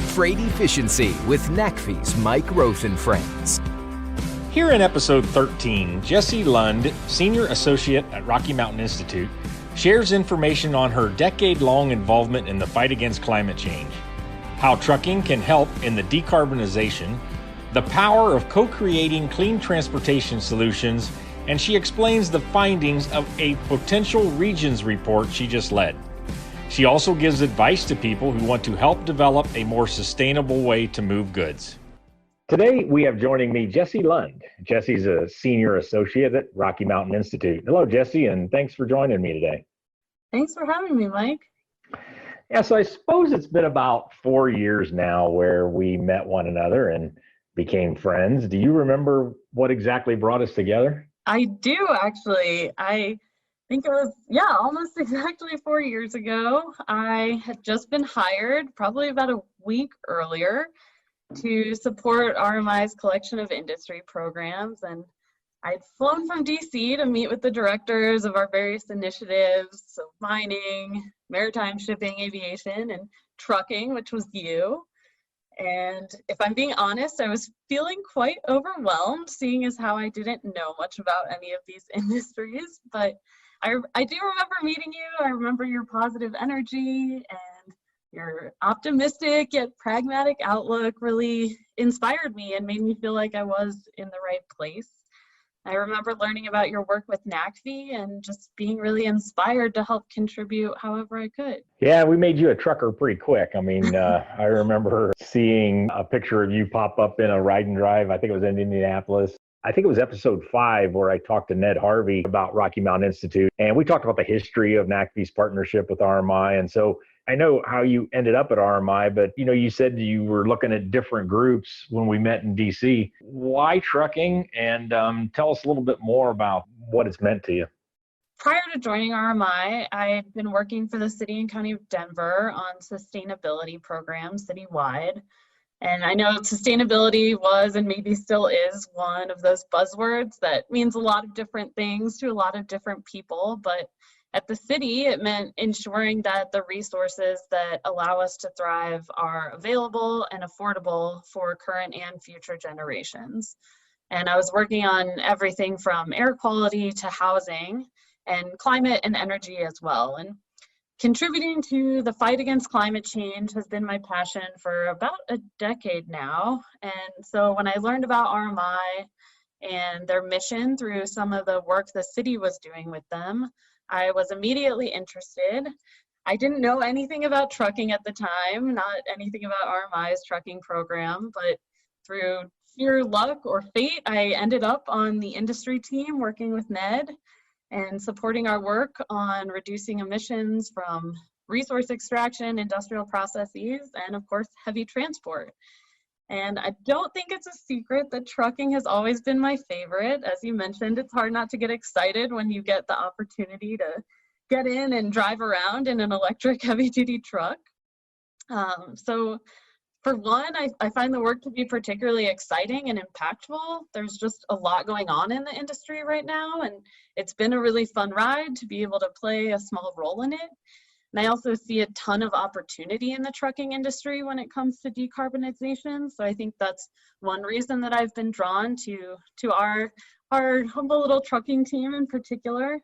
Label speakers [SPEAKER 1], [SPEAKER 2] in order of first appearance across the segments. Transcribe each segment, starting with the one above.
[SPEAKER 1] Freight Efficiency with NACFE's Mike Roth and Friends.
[SPEAKER 2] Here in episode 13, Jessie Lund, Senior Associate at Rocky Mountain Institute, shares information on her decade-long involvement in the fight against climate change, how trucking can help in the decarbonization, the power of co-creating clean transportation solutions, and she explains the findings of a potential regions report she just led. She also gives advice to people who want to help develop a more sustainable way to move goods.
[SPEAKER 3] Today, we have joining me Jessie Lund. Jessie's a Senior Associate at Rocky Mountain Institute. Hello, Jessie, and thanks for joining me today.
[SPEAKER 4] Thanks for having me, Mike.
[SPEAKER 3] Yeah, so I suppose it's been about 4 years now where we met one another and became friends. Do you remember what exactly brought us together?
[SPEAKER 4] I do, actually. I think it was, almost exactly 4 years ago. I had just been hired, probably about a week earlier, to support RMI's collection of industry programs. And I'd flown from DC to meet with the directors of our various initiatives, so mining, maritime shipping, aviation, and trucking, which was you. And if I'm being honest, I was feeling quite overwhelmed, seeing as how I didn't know much about any of these industries. But I do remember meeting you. I remember your positive energy and your optimistic yet pragmatic outlook really inspired me and made me feel like I was in the right place. I remember learning about your work with NACFE and just being really inspired to help contribute however I could.
[SPEAKER 3] Yeah, we made you a trucker pretty quick. I mean, I remember seeing a picture of you pop up in a ride and drive. I think it was in Indianapolis. I think it was episode 5 where I talked to Ned Harvey about Rocky Mountain Institute. And we talked about the history of NACFE's partnership with RMI. And so I know how you ended up at RMI, but you said you were looking at different groups when we met in DC. Why trucking? And tell us a little bit more about what it's meant to you.
[SPEAKER 4] Prior to joining RMI, I had been working for the city and county of Denver on sustainability programs citywide. And I know sustainability was and maybe still is one of those buzzwords that means a lot of different things to a lot of different people, but at the city, it meant ensuring that the resources that allow us to thrive are available and affordable for current and future generations. And I was working on everything from air quality to housing and climate and energy as well. And contributing to the fight against climate change has been my passion for about a decade now. And so when I learned about RMI and their mission through some of the work the city was doing with them, I was immediately interested. I didn't know anything about trucking at the time, not anything about RMI's trucking program, but through sheer luck or fate, I ended up on the industry team working with Ned and supporting our work on reducing emissions from resource extraction, industrial processes, and of course, heavy transport. And I don't think it's a secret that trucking has always been my favorite. As you mentioned, it's hard not to get excited when you get the opportunity to get in and drive around in an electric heavy-duty truck. So for one, I find the work to be particularly exciting and impactful. There's just a lot going on in the industry right now, and it's been a really fun ride to be able to play a small role in it. And I also see a ton of opportunity in the trucking industry when it comes to decarbonization. So I think that's one reason that I've been drawn to our humble little trucking team in particular.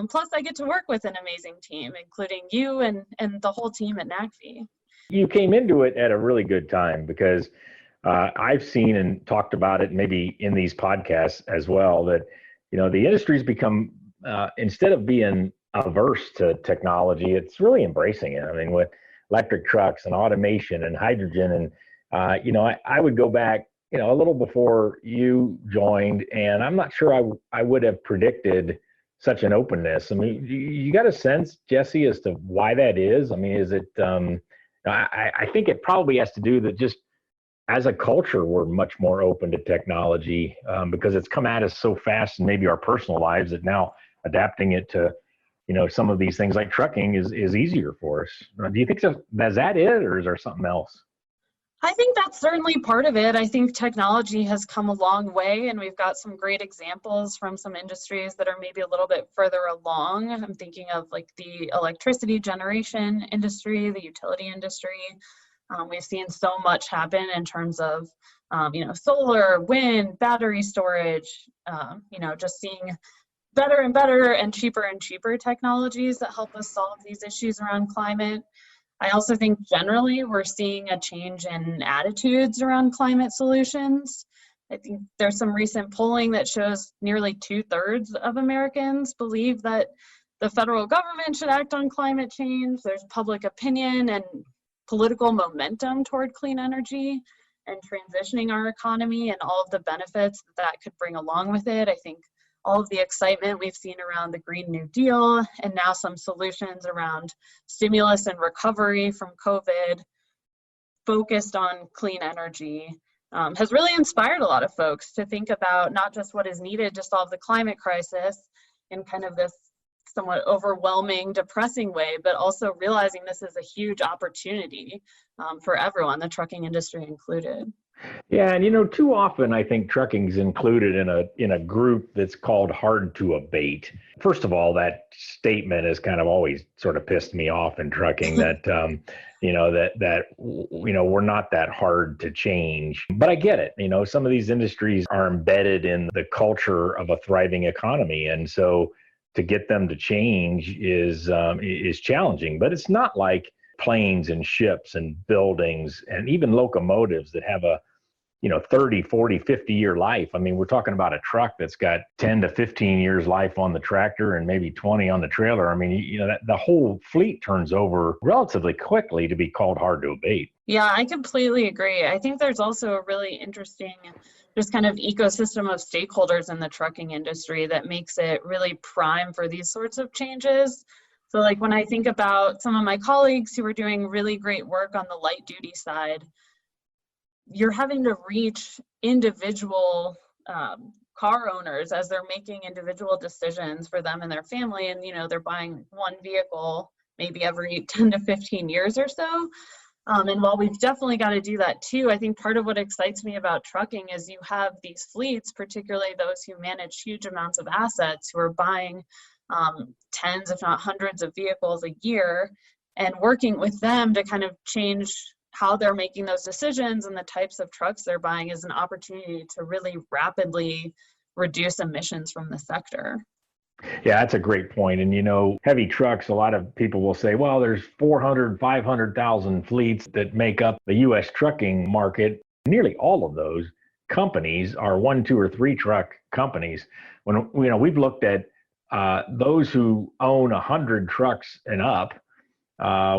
[SPEAKER 4] Plus, I get to work with an amazing team, including you and the whole team at NACFE.
[SPEAKER 3] You came into it at a really good time because I've seen and talked about it maybe in these podcasts as well that, the industry's become, instead of being averse to technology, it's really embracing it. I mean, with electric trucks and automation and hydrogen and, I would go back, a little before you joined, and I'm not sure I would have predicted such an openness. I mean, you got a sense, Jessie, as to why that is? I mean, is it, I think it probably has to do that just as a culture, we're much more open to technology because it's come at us so fast in maybe our personal lives that now adapting it to, some of these things like trucking is easier for us. Do you think so? Is that it, or is there something else?
[SPEAKER 4] I think that's certainly part of it. I think technology has come a long way, and we've got some great examples from some industries that are maybe a little bit further along. I'm thinking of like the electricity generation industry, the utility industry. We've seen so much happen in terms of, solar, wind, battery storage, just seeing better and better and cheaper technologies that help us solve these issues around climate. I also think generally we're seeing a change in attitudes around climate solutions. I think there's some recent polling that shows nearly 2/3 of Americans believe that the federal government should act on climate change. There's public opinion and political momentum toward clean energy and transitioning our economy and all of the benefits that could bring along with it. I think all of the excitement we've seen around the Green New Deal and now some solutions around stimulus and recovery from COVID focused on clean energy has really inspired a lot of folks to think about not just what is needed to solve the climate crisis in kind of this somewhat overwhelming, depressing way, but also realizing this is a huge opportunity for everyone, the trucking industry included.
[SPEAKER 3] Yeah, and too often I think trucking's included in a group that's called hard to abate. First of all, that statement has kind of always sort of pissed me off in trucking that we're not that hard to change. But I get it. Some of these industries are embedded in the culture of a thriving economy, and so to get them to change is challenging. But it's not like planes and ships and buildings and even locomotives that have a 30, 40, 50-year life. I mean, we're talking about a truck that's got 10 to 15 years life on the tractor and maybe 20 on the trailer. I mean, that the whole fleet turns over relatively quickly to be called hard to abate.
[SPEAKER 4] Yeah, I completely agree. I think there's also a really interesting just kind of ecosystem of stakeholders in the trucking industry that makes it really prime for these sorts of changes. So like when I think about some of my colleagues who are doing really great work on the light duty side, you're having to reach individual car owners as they're making individual decisions for them and their family. And, they're buying one vehicle maybe every 10 to 15 years or so. And while we've definitely got to do that too, I think part of what excites me about trucking is you have these fleets, particularly those who manage huge amounts of assets, who are buying tens, if not hundreds of vehicles a year, and working with them to kind of change how they're making those decisions and the types of trucks they're buying is an opportunity to really rapidly reduce emissions from the sector.
[SPEAKER 3] Yeah, that's a great point. And, heavy trucks, a lot of people will say, well, there's 400, 500,000 fleets that make up the U.S. trucking market. Nearly all of those companies are 1, 2, or 3 truck companies. When, we've looked at those who own 100 trucks and up,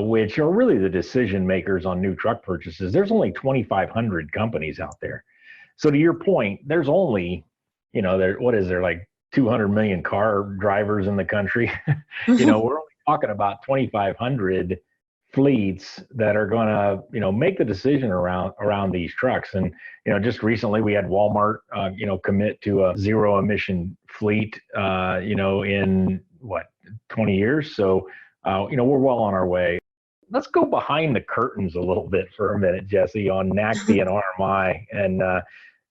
[SPEAKER 3] which are really the decision makers on new truck purchases. There's only 2,500 companies out there. So to your point, there's only, there like 200 million car drivers in the country. We're only talking about 2,500 fleets that are going to, make the decision around these trucks. And, just recently we had Walmart, commit to a zero emission fleet, in 20 years. So, we're well on our way. Let's go behind the curtains a little bit for a minute, Jessie, on NACFE and RMI. And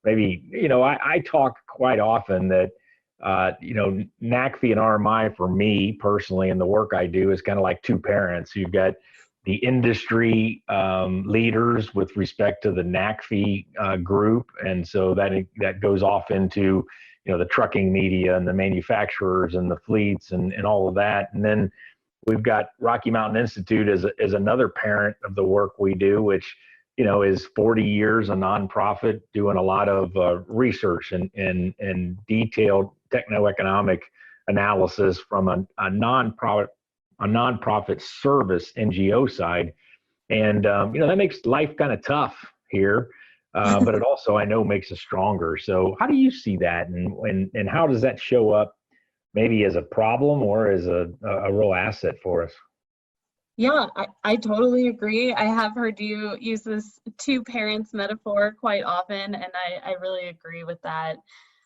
[SPEAKER 3] maybe, I talk quite often that, NACFE and RMI for me personally and the work I do is kind of like two parents. You've got the industry leaders with respect to the NACFE group. And so that goes off into, the trucking media and the manufacturers and the fleets and all of that. And then we've got Rocky Mountain Institute as another parent of the work we do, which, is 40 years a nonprofit doing a lot of research and detailed techno-economic analysis from a nonprofit service NGO side. And, that makes life kind of tough here, but it also, I know, makes us stronger. So how do you see that? And how does that show up maybe as a problem or as a real asset for us?
[SPEAKER 4] Yeah, I totally agree. I have heard you use this two parents metaphor quite often, and I really agree with that.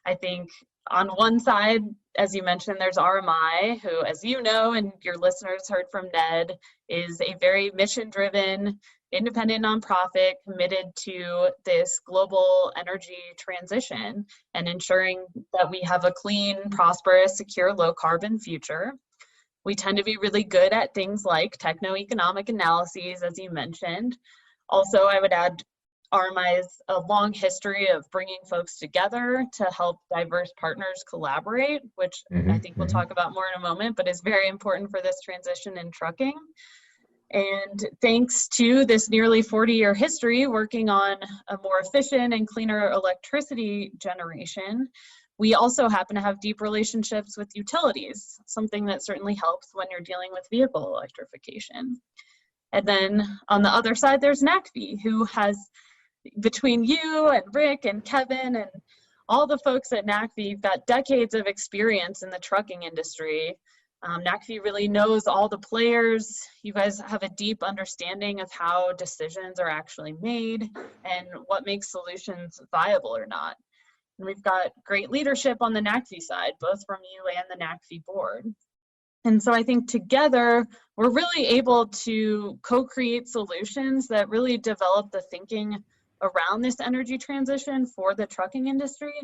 [SPEAKER 4] I think on one side, as you mentioned, there's RMI, who, as you know, and your listeners heard from Ned, is a very mission-driven, independent nonprofit committed to this global energy transition and ensuring that we have a clean, prosperous, secure, low-carbon future. We tend to be really good at things like techno-economic analyses, as you mentioned. Also, I would add RMI's a long history of bringing folks together to help diverse partners collaborate, which I think we'll talk about more in a moment, but is very important for this transition in trucking. And thanks to this nearly 40-year history working on a more efficient and cleaner electricity generation, we also happen to have deep relationships with utilities, something that certainly helps when you're dealing with vehicle electrification. And then on the other side, there's NACFE, who has, between you and Rick and Kevin and all the folks at NACFE, you've got decades of experience in the trucking industry. NACFE really knows all the players. You guys have a deep understanding of how decisions are actually made and what makes solutions viable or not. And we've got great leadership on the NACFE side, both from you and the NACFE board. And so I think together, we're really able to co-create solutions that really develop the thinking around this energy transition for the trucking industry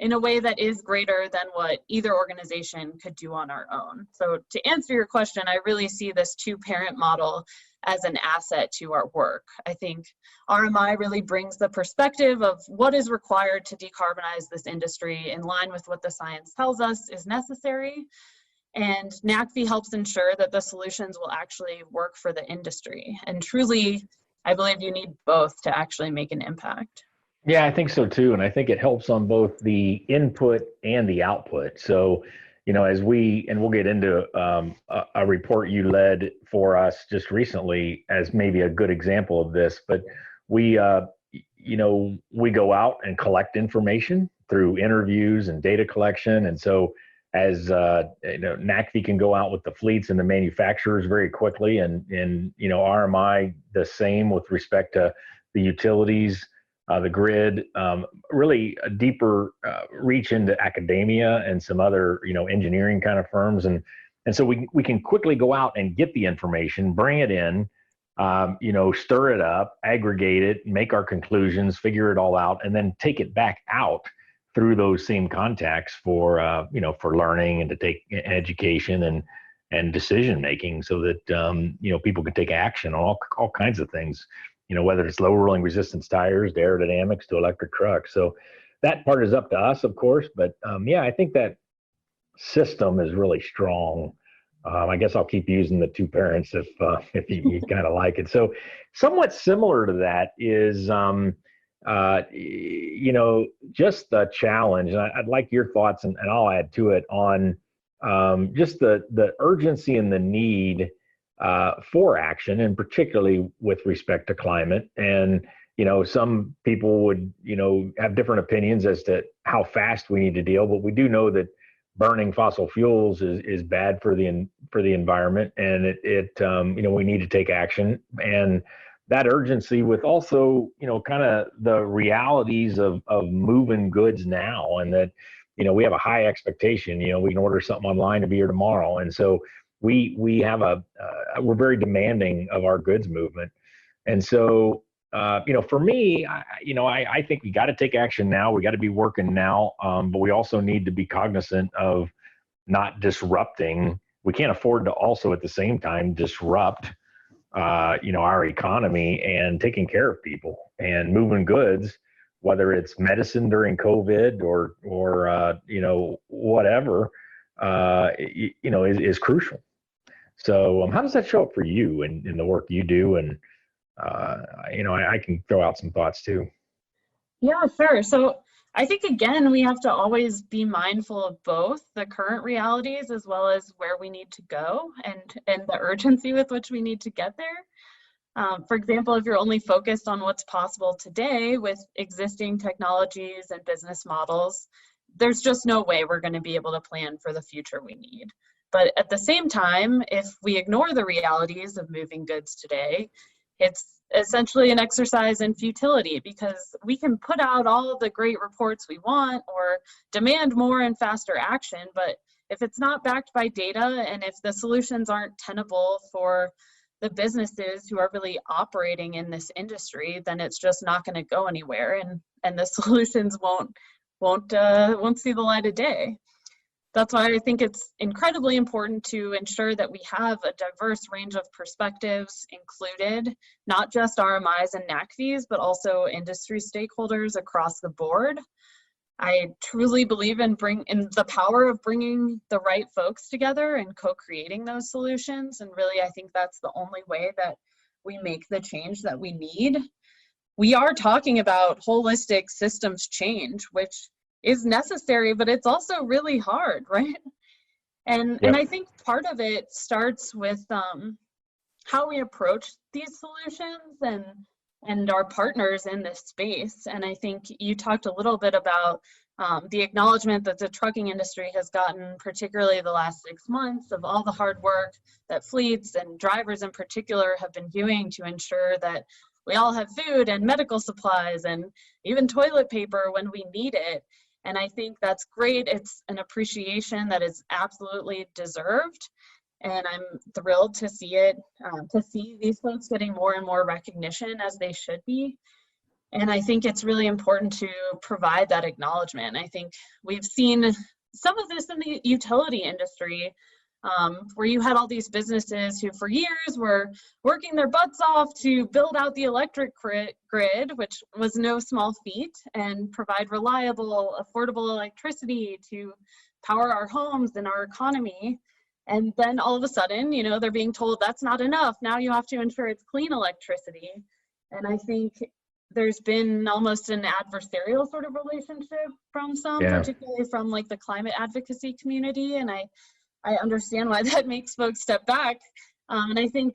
[SPEAKER 4] in a way that is greater than what either organization could do on our own. So to answer your question, I really see this two-parent model as an asset to our work. I think RMI really brings the perspective of what is required to decarbonize this industry in line with what the science tells us is necessary. And NACFE helps ensure that the solutions will actually work for the industry. And truly, I believe you need both to actually make an impact.
[SPEAKER 3] Yeah, I think so too. And I think it helps on both the input and the output. So, as we'll get into a report you led for us just recently as maybe a good example of this, but we go out and collect information through interviews and data collection. And so as NACFE can go out with the fleets and the manufacturers very quickly, and RMI the same with respect to the utilities, the grid, really a deeper reach into academia and some other engineering kind of firms, and so we can quickly go out and get the information, bring it in, stir it up, aggregate it, make our conclusions, figure it all out, and then take it back out through those same contacts for learning and to take education and decision making, so that people can take action on all kinds of things, whether it's low rolling resistance tires to aerodynamics to electric trucks. So that part is up to us, of course, but I think that system is really strong. I guess I'll keep using the two parents if you kind of like it. So somewhat similar to that is just the challenge, and I'd like your thoughts, and I'll add to it on just the urgency and the need for action, and particularly with respect to climate. And some people would have different opinions as to how fast we need to deal, but we do know that burning fossil fuels is bad for the environment, and we need to take action. And that urgency with also kind of the realities of moving goods now, and that we have a high expectation. We can order something online to be here tomorrow, and so we have we're very demanding of our goods movement. And so for me, I think we got to take action now. We got to be working now, but we also need to be cognizant of not disrupting. We can't afford to also at the same time disrupt our economy and taking care of people and moving goods, whether it's medicine during COVID or whatever, is crucial. So how does that show up for you in the work you do? And I can throw out some thoughts too.
[SPEAKER 4] Yeah, sure. So I think, again, we have to always be mindful of both the current realities as well as where we need to go, and the urgency with which we need to get there. For example, if you're only focused on what's possible today with existing technologies and business models, there's just no way we're going to be able to plan for the future we need. But at the same time, if we ignore the realities of moving goods today, it's essentially an exercise in futility, because we can put out all the great reports we want or demand more and faster action, but if it's not backed by data, and if the solutions aren't tenable for the businesses who are really operating in this industry, then it's just not going to go anywhere, and the solutions won't see the light of day. That's why I think it's incredibly important to ensure that we have a diverse range of perspectives included, not just RMIs and NACVs, but also industry stakeholders across the board. I truly believe in the power of bringing the right folks together and co-creating those solutions. And really, I think that's the only way that we make the change that we need. We are talking about holistic systems change, which is necessary, but it's also really hard, right? And I think part of it starts with how we approach these solutions and our partners in this space. And I think you talked a little bit about the acknowledgement that the trucking industry has gotten, particularly the last 6 months, of all the hard work that fleets and drivers in particular have been doing to ensure that we all have food and medical supplies and even toilet paper when we need it. And I think that's great. It's an appreciation that is absolutely deserved. And I'm thrilled to see it, to see these folks getting more and more recognition, as they should be. And I think it's really important to provide that acknowledgement. I think we've seen some of this in the utility industry, where you had all these businesses who for years were working their butts off to build out the electric grid, which was no small feat, and provide reliable, affordable electricity to power our homes and our economy. And then all of a sudden, you know, they're being told that's not enough. Now you have to ensure it's clean electricity. And I think there's been almost an adversarial sort of relationship from some, particularly from like the climate advocacy community. And I understand why that makes folks step back. And I think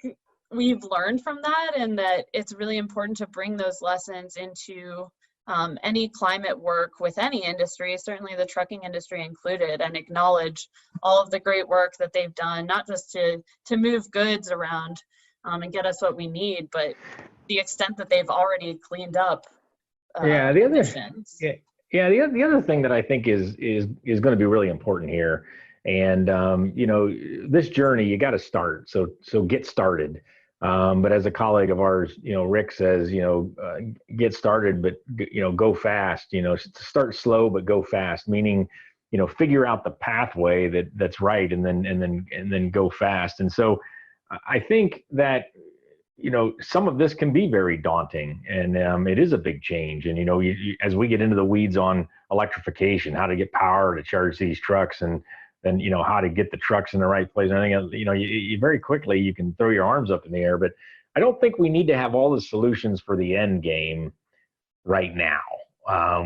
[SPEAKER 4] we've learned from that, and that it's really important to bring those lessons into any climate work with any industry, certainly the trucking industry included, and acknowledge all of the great work that they've done, not just to move goods around and get us what we need, but the extent that they've already cleaned up emissions.
[SPEAKER 3] The other thing that I think is going to be really important here, and you know, this journey, you got to start. So get started. But as a colleague of ours, you know, Rick says, you know, get started, but you know, go fast. You know, start slow but go fast. Meaning, you know, figure out the pathway that's right, and then go fast. And so, I think that, you know, some of this can be very daunting, and it is a big change. And you know, as we get into the weeds on electrification, how to get power to charge these trucks, and then, you know, how to get the trucks in the right place. I think, you know, you very quickly, you can throw your arms up in the air, but I don't think we need to have all the solutions for the end game right now.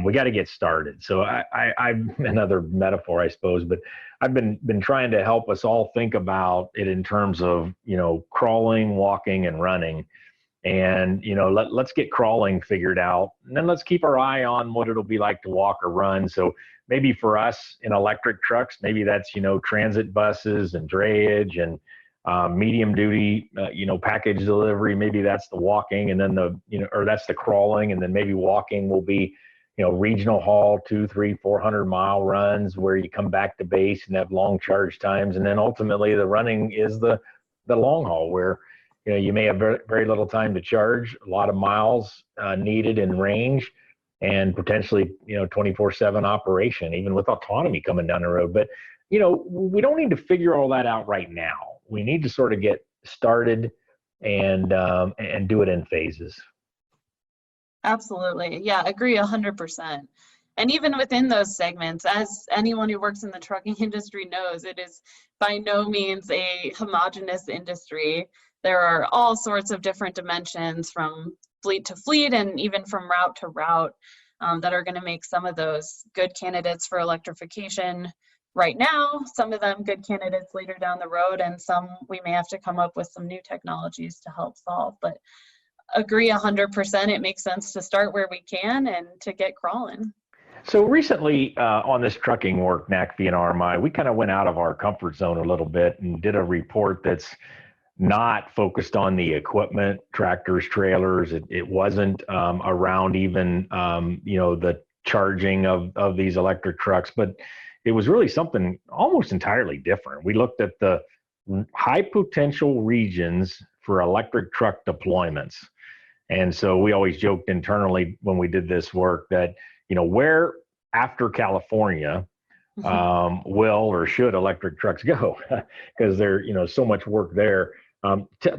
[SPEAKER 3] We got to get started. So I'm another metaphor, I suppose, but I've been trying to help us all think about it in terms of, you know, crawling, walking, and running. And, you know, let's get crawling figured out, and then let's keep our eye on what it'll be like to walk or run. So maybe for us in electric trucks, maybe that's, you know, transit buses and drayage and medium duty, you know, package delivery. Maybe that's the walking, and then or that's the crawling. And then maybe walking will be, you know, regional haul, 200, 300, 400 mile runs where you come back to base and have long charge times. And then ultimately the running is the long haul, where, you know, you may have very, very little time to charge, a lot of miles needed in range, and potentially, you know, 24/7 operation, even with autonomy coming down the road. But, you know, we don't need to figure all that out right now. We need to sort of get started and do it in phases.
[SPEAKER 4] Absolutely. Yeah, agree 100%. And even within those segments, as anyone who works in the trucking industry knows, it is by no means a homogeneous industry. There are all sorts of different dimensions, from fleet to fleet and even from route to route, that are going to make some of those good candidates for electrification right now, some of them good candidates later down the road, and some we may have to come up with some new technologies to help solve. But agree 100%, it makes sense to start where we can and to get crawling.
[SPEAKER 3] So recently on this trucking work, NACV and RMI, we kind of went out of our comfort zone a little bit and did a report that's not focused on the equipment, tractors, trailers. It wasn't around even, you know, the charging of these electric trucks, but it was really something almost entirely different. We looked at the high potential regions for electric truck deployments. And so we always joked internally when we did this work that, you know, where after California, will or should electric trucks go? Because there's so much work there.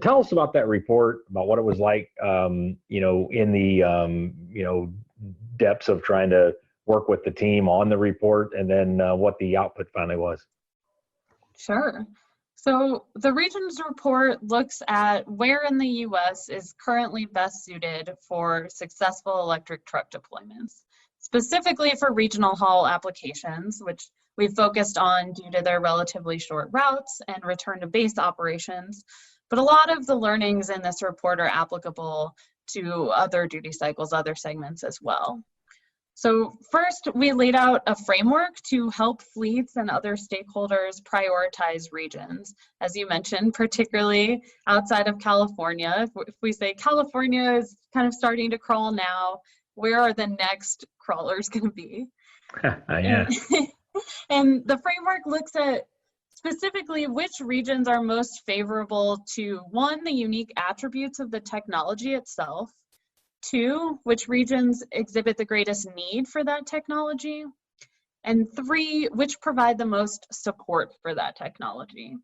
[SPEAKER 3] Tell us about that report, about what it was like, in the depths of trying to work with the team on the report, and then what the output finally was.
[SPEAKER 4] Sure. So the region's report looks at where in the US is currently best suited for successful electric truck deployments, specifically for regional haul applications, which we focused on due to their relatively short routes and return to base operations. But a lot of the learnings in this report are applicable to other duty cycles, other segments as well. So first, we laid out a framework to help fleets and other stakeholders prioritize regions. As you mentioned, particularly outside of California. If we say California is kind of starting to crawl now, where are the next crawlers going to be?
[SPEAKER 3] Yeah.
[SPEAKER 4] And the framework looks at specifically which regions are most favorable to, one, the unique attributes of the technology itself, two, which regions exhibit the greatest need for that technology, and three, which provide the most support for that technology.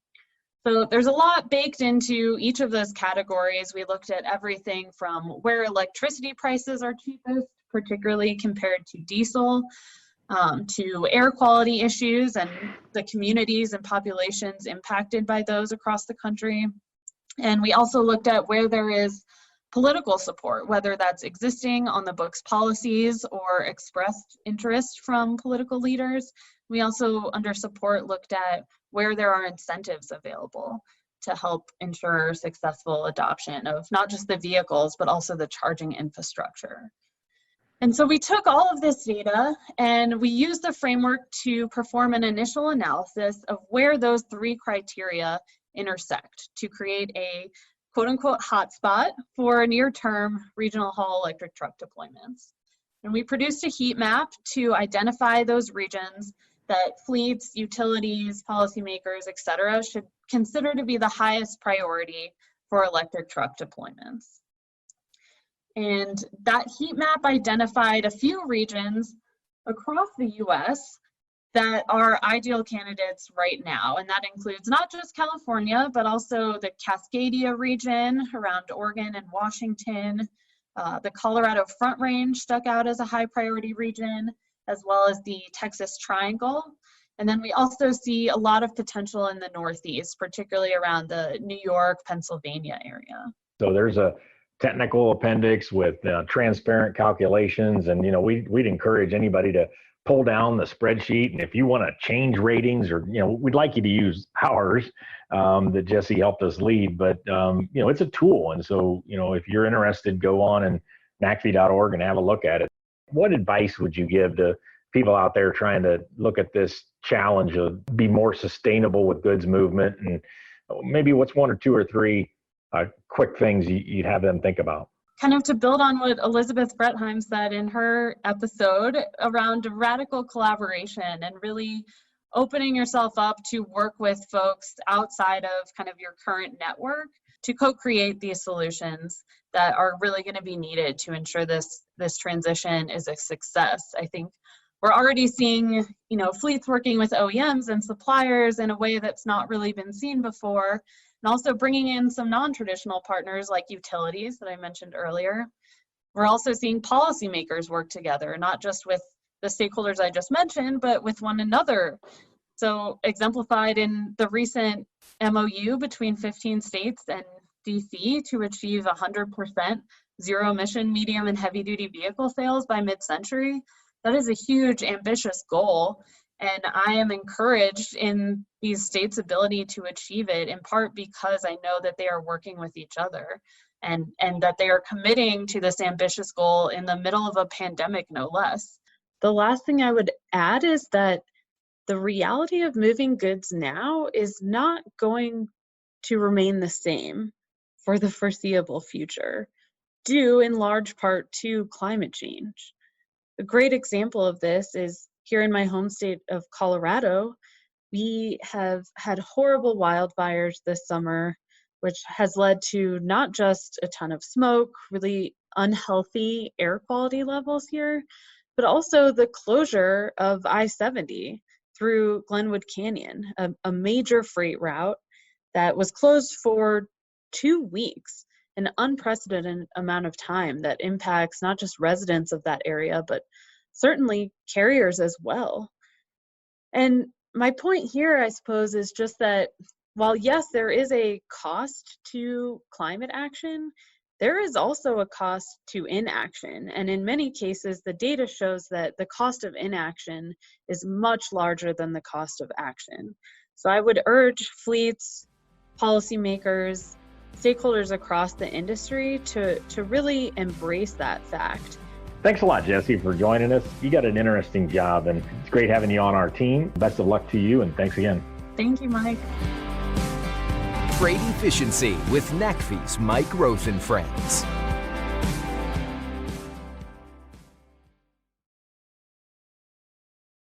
[SPEAKER 4] So there's a lot baked into each of those categories. We looked at everything from where electricity prices are cheapest, particularly compared to diesel, to air quality issues and the communities and populations impacted by those across the country. And we also looked at where there is political support, whether that's existing on the books policies or expressed interest from political leaders. We also, under support, looked at where there are incentives available to help ensure successful adoption of not just the vehicles, but also the charging infrastructure. And so we took all of this data and we used the framework to perform an initial analysis of where those three criteria intersect to create a quote-unquote hotspot for near-term regional haul electric truck deployments. And we produced a heat map to identify those regions that fleets, utilities, policymakers, et cetera, should consider to be the highest priority for electric truck deployments. And that heat map identified a few regions across the US that are ideal candidates right now. And that includes not just California, but also the Cascadia region around Oregon and Washington. The Colorado Front Range stuck out as a high priority region, as well as the Texas Triangle. And then we also see a lot of potential in the Northeast, particularly around the New York, Pennsylvania area.
[SPEAKER 3] So there's a technical appendix with transparent calculations, and we'd encourage anybody to pull down the spreadsheet, and if you want to change ratings, or we'd like you to use ours that Jessie helped us lead, but it's a tool, and so if you're interested, go on and nacfi.org and have a look at it. What advice would you give to people out there trying to look at this challenge of be more sustainable with goods movement, and maybe what's one or two or three quick things you'd have them think about?
[SPEAKER 4] Kind of to build on what Elizabeth Brettheim said in her episode around radical collaboration and really opening yourself up to work with folks outside of kind of your current network to co-create these solutions that are really going to be needed to ensure this transition is a success. I think we're already seeing, fleets working with OEMs and suppliers in a way that's not really been seen before. And also bringing in some non-traditional partners like utilities that I mentioned earlier. We're also seeing policymakers work together, not just with the stakeholders I just mentioned, but with one another. So exemplified in the recent MOU between 15 states and DC to achieve 100% zero emission medium and heavy duty vehicle sales by mid-century. That is a huge, ambitious goal. And I am encouraged in these states' ability to achieve it, in part because I know that they are working with each other and that they are committing to this ambitious goal in the middle of a pandemic, no less. The last thing I would add is that the reality of moving goods now is not going to remain the same for the foreseeable future, due in large part to climate change. A great example of this is here in my home state of Colorado. We have had horrible wildfires this summer, which has led to not just a ton of smoke, really unhealthy air quality levels here, but also the closure of I-70 through Glenwood Canyon, a major freight route that was closed for 2 weeks, an unprecedented amount of time that impacts not just residents of that area, but certainly carriers as well. And my point here, I suppose, is just that while, yes, there is a cost to climate action, there is also a cost to inaction. And in many cases, the data shows that the cost of inaction is much larger than the cost of action. So I would urge fleets, policymakers, stakeholders across the industry to really embrace that fact.
[SPEAKER 3] Thanks a lot, Jessie, for joining us. You got an interesting job, and it's great having you on our team. Best of luck to you, and thanks again.
[SPEAKER 4] Thank you, Mike.
[SPEAKER 1] Trade Efficiency with NACFE's Mike Roth and Friends.